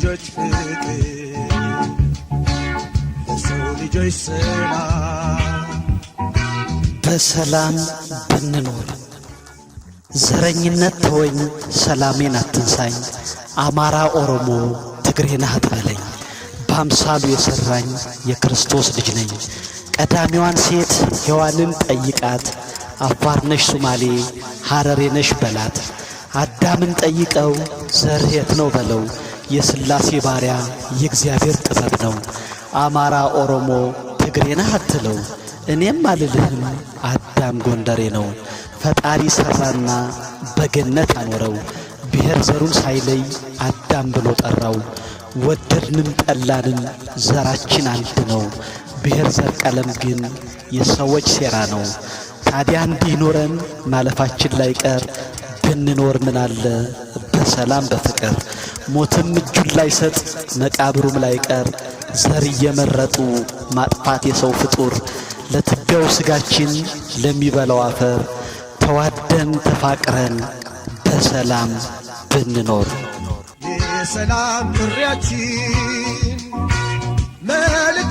ልጆች ፍቅር ለሰው ልጆች ሰላም በሰላም ብንኖር ዘረኝነት ተወኝ ሰላሜን አትንሳኝ አማራ ኦሮሞ ትግሬና አትበለኝ በአምሳሉ የሰራኝ የክርስቶስ ልጅ ነኝ ቀዳሚዋን ሴት ሔዋንን ጠይቃት አፋርነሽ ሱማሌ ሐረሬነሽ በላት አዳምን ጠይቀው ዘርህ የት ነው በለው የሥላሴ ባሪያ የእግዚአብሔር ጥበብ ነው አማራ ኦሮሞ ትግሬና አትለው እኔም አልልህም አዳም ጎንደሬ ነው ፈጣሪ ሰራና በገነት አኖረው ብሔር ዘሩን ሳይለይ አዳም ብሎ ጠራው ወደድንም ጠላንም ዘራችን አንድ ነው ብሔር ዘር ቀለም ግን የሰዎች ሴራ ነው ታዲያ እንዲኖረን ማለፋችን ላይ ቀር ብንኖር ምን አለ በሰላም በፍቅር ሞትም እጁን ላይ ሰጥ መቃብሩም ላይ ቀር ዘር እየመረጡ ማጥፋት የሰው ፍጡር ለትቢያው ስጋችን ለሚበላው አፈር ተዋደን ተፋቅረን በሰላም ብንኖር የሰላም ጥሪያችን መልእክት